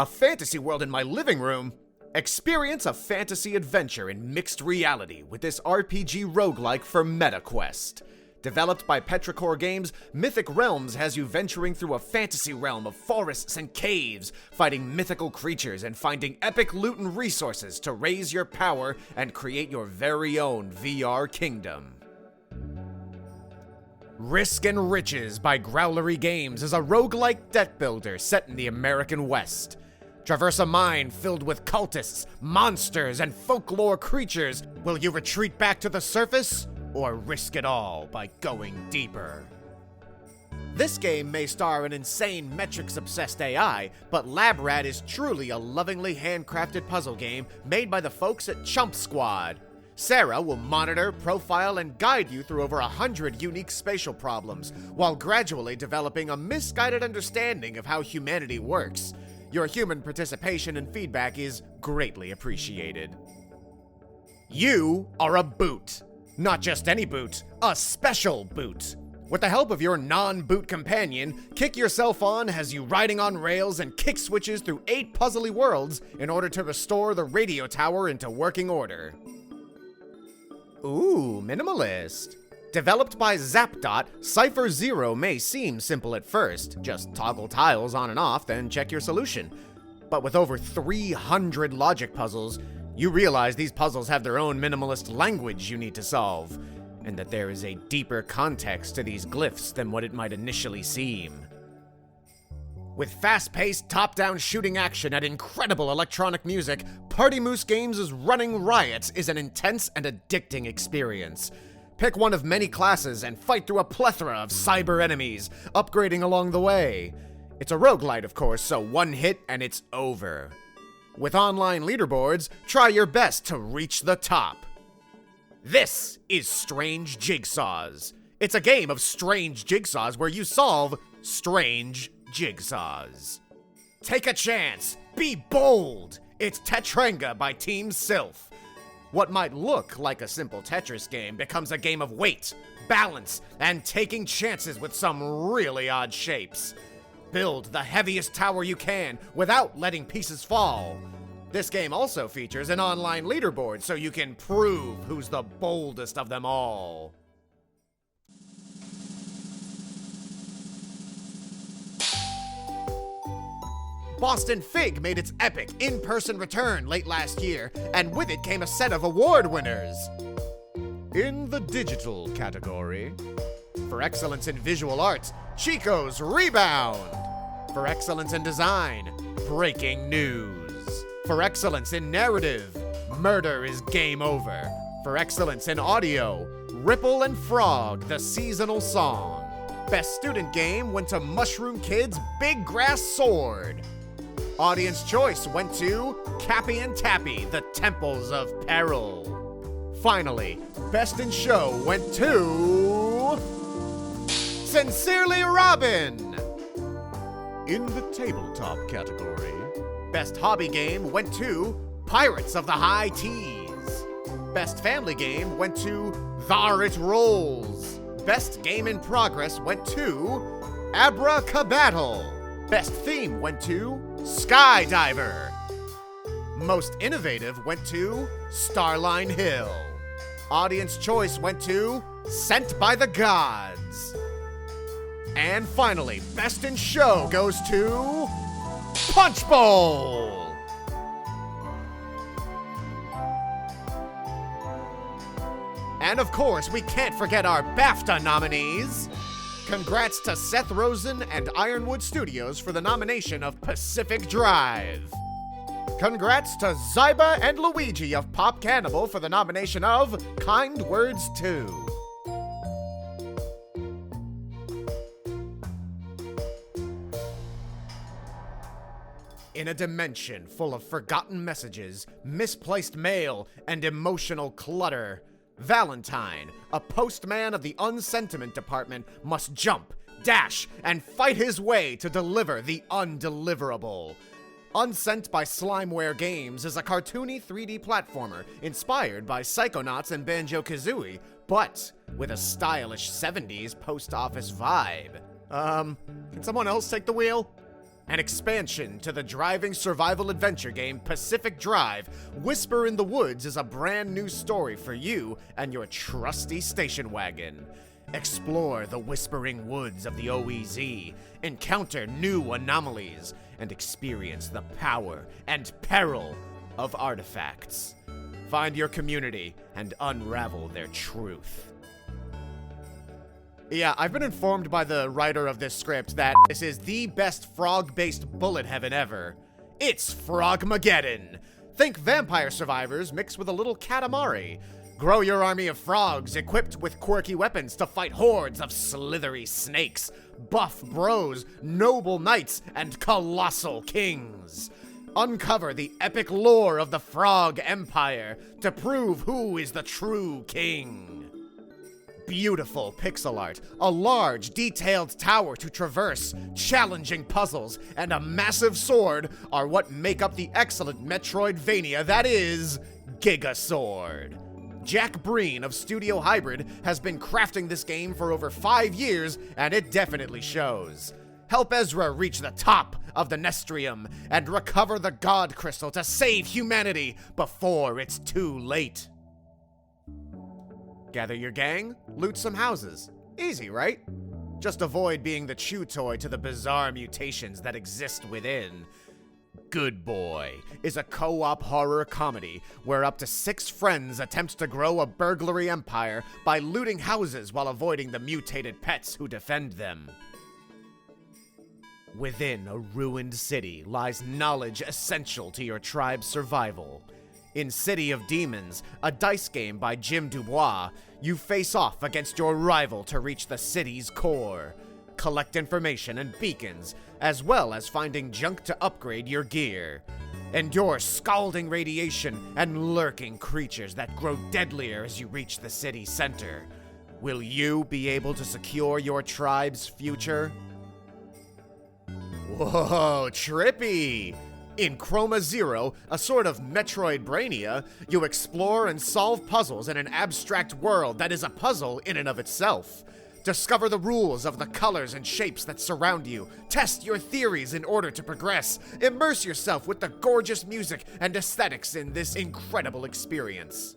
A fantasy world in my living room? Experience a fantasy adventure in mixed reality with this RPG roguelike for MetaQuest. Developed by Petrichor Games, Mythic Realms has you venturing through a fantasy realm of forests and caves, fighting mythical creatures and finding epic loot and resources to raise your power and create your very own VR kingdom. Risk and Riches by Growlery Games is a roguelike deck builder set in the American West. Traverse a mine filled with cultists, monsters, and folklore creatures. Will you retreat back to the surface, or risk it all by going deeper? This game may star an insane metrics-obsessed AI, but Lab Rat is truly a lovingly handcrafted puzzle game made by the folks at Chump Squad. Sarah will monitor, profile, and guide you through over 100 unique spatial problems, while gradually developing a misguided understanding of how humanity works. Your human participation and feedback is greatly appreciated. You are a boot. Not just any boot, a special boot. With the help of your non-boot companion, kick yourself on as you riding on rails and kick switches through 8 puzzly worlds in order to restore the radio tower into working order. Ooh, minimalist. Developed by Zapdot, Cypher Zero may seem simple at first. Just toggle tiles on and off, then check your solution. But with over 300 logic puzzles, you realize these puzzles have their own minimalist language you need to solve, and that there is a deeper context to these glyphs than what it might initially seem. With fast-paced, top-down shooting action and incredible electronic music, Party Moose Games' Running Riots is an intense and addicting experience. Pick one of many classes and fight through a plethora of cyber enemies, upgrading along the way. It's a roguelite, of course, so one hit and it's over. With online leaderboards, try your best to reach the top. This is Strange Jigsaws. It's a game of strange jigsaws where you solve strange jigsaws. Take a chance. Be bold. It's Tetrenga by Team Sylph. What might look like a simple Tetris game becomes a game of weight, balance, and taking chances with some really odd shapes. Build the heaviest tower you can without letting pieces fall. This game also features an online leaderboard so you can prove who's the boldest of them all. Boston Fig made its epic in-person return late last year, and with it came a set of award winners. In the digital category, for excellence in visual arts, Chico's Rebound. For excellence in design, Breaking News. For excellence in narrative, Murder is Game Over. For excellence in audio, Ripple and Frog, the seasonal song. Best student game went to Mushroom Kid's Big Grass Sword. Audience choice went to Cappy and Tappy, the Temples of Peril. Finally, Best in Show went to Sincerely Robin. In the tabletop category, Best Hobby Game went to Pirates of the High Teas. Best Family Game went to Thar It Rolls. Best Game in Progress went to Abracabattle. Best Theme went to Skydiver. Most Innovative went to Starline Hill. Audience Choice went to Sent by the Gods. And finally, Best in Show goes to Punch Bowl. And of course, we can't forget our BAFTA nominees. Congrats to Seth Rosen and Ironwood Studios for the nomination of Pacific Drive. Congrats to Zyba and Luigi of Pop Cannibal for the nomination of Kind Words 2. In a dimension full of forgotten messages, misplaced mail, and emotional clutter, Valentine, a postman of the unsentiment department, must jump, dash, and fight his way to deliver the undeliverable. Unsent by Slimeware Games is a cartoony 3D platformer inspired by Psychonauts and Banjo-Kazooie, but with a stylish 70s post office vibe. Can someone else take the wheel? An expansion to the driving survival adventure game Pacific Drive, Whisper in the Woods is a brand new story for you and your trusty station wagon. Explore the whispering woods of the OEZ, encounter new anomalies, and experience the power and peril of artifacts. Find your community and unravel their truth. Yeah, I've been informed by the writer of this script that this is the best frog-based bullet heaven ever. It's Frogmageddon! Think Vampire Survivors mixed with a little Katamari. Grow your army of frogs equipped with quirky weapons to fight hordes of slithery snakes, buff bros, noble knights, and colossal kings. Uncover the epic lore of the Frog Empire to prove who is the true king. Beautiful pixel art, a large, detailed tower to traverse, challenging puzzles, and a massive sword are what make up the excellent Metroidvania that is Gigasword. Jack Breen of Studio Hybrid has been crafting this game for over 5 years, and it definitely shows. Help Ezra reach the top of the Nestrium and recover the God Crystal to save humanity before it's too late. Gather your gang, loot some houses. Easy, right? Just avoid being the chew toy to the bizarre mutations that exist within. Good Boy is a co-op horror comedy where up to 6 friends attempt to grow a burglary empire by looting houses while avoiding the mutated pets who defend them. Within a ruined city lies knowledge essential to your tribe's survival. In City of Demons, a dice game by Jim Dubois, you face off against your rival to reach the city's core. Collect information and beacons, as well as finding junk to upgrade your gear. Endure scalding radiation and lurking creatures that grow deadlier as you reach the city center. Will you be able to secure your tribe's future? Whoa, trippy! In Chroma Zero, a sort of Metroidvania, you explore and solve puzzles in an abstract world that is a puzzle in and of itself. Discover the rules of the colors and shapes that surround you. Test your theories in order to progress. Immerse yourself with the gorgeous music and aesthetics in this incredible experience.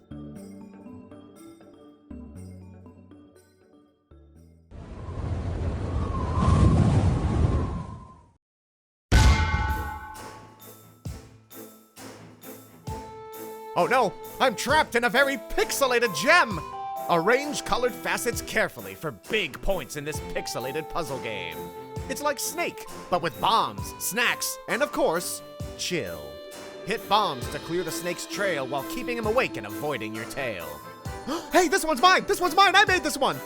Oh no, I'm trapped in a very pixelated gem! Arrange colored facets carefully for big points in this pixelated puzzle game. It's like Snake, but with bombs, snacks, and of course, chill. Hit bombs to clear the snake's trail while keeping him awake and avoiding your tail. Hey, this one's mine! This one's mine! I made this one!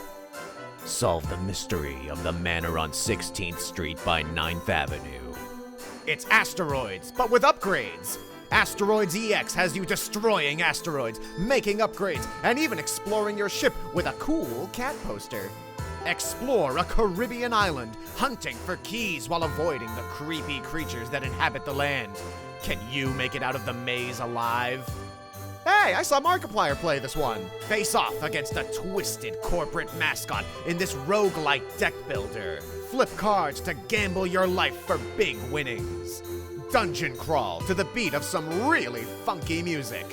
Solve the mystery of the manor on 16th Street by 9th Avenue. It's Asteroids, but with upgrades. Asteroids EX has you destroying asteroids, making upgrades, and even exploring your ship with a cool cat poster. Explore a Caribbean island, hunting for keys while avoiding the creepy creatures that inhabit the land. Can you make it out of the maze alive? Hey, I saw Markiplier play this one. Face off against a twisted corporate mascot in this roguelike deck builder. Flip cards to gamble your life for big winnings. Dungeon crawl to the beat of some really funky music.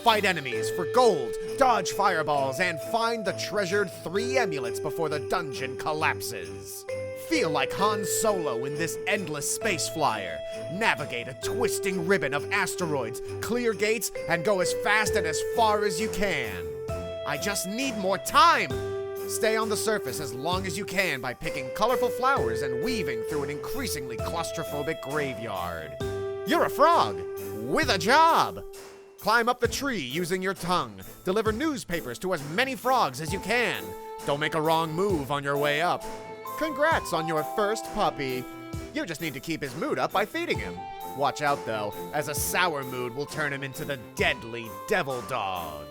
Fight enemies for gold, dodge fireballs, and find the treasured 3 amulets before the dungeon collapses. Feel like Han Solo in this endless space flyer. Navigate a twisting ribbon of asteroids, clear gates, and go as fast and as far as you can. I just need more time! Stay on the surface as long as you can by picking colorful flowers and weaving through an increasingly claustrophobic graveyard. You're a frog with a job! Climb up the tree using your tongue. Deliver newspapers to as many frogs as you can. Don't make a wrong move on your way up. Congrats on your first puppy. You just need to keep his mood up by feeding him. Watch out though, as a sour mood will turn him into the deadly devil dog.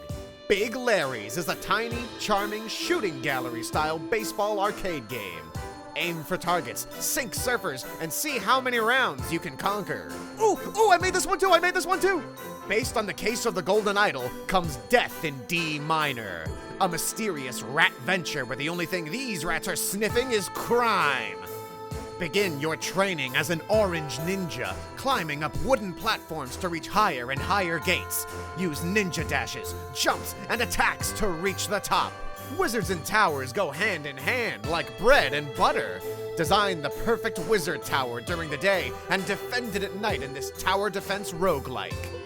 Big Larry's is a tiny, charming shooting gallery-style baseball arcade game. Aim for targets, sink surfers, and see how many rounds you can conquer. Ooh, I made this one too! Based on the case of the Golden Idol comes Death in D minor, a mysterious rat venture where the only thing these rats are sniffing is crime. Begin your training as an orange ninja, climbing up wooden platforms to reach higher and higher gates. Use ninja dashes, jumps, and attacks to reach the top. Wizards and towers go hand in hand like bread and butter. Design the perfect wizard tower during the day and defend it at night in this tower defense roguelike.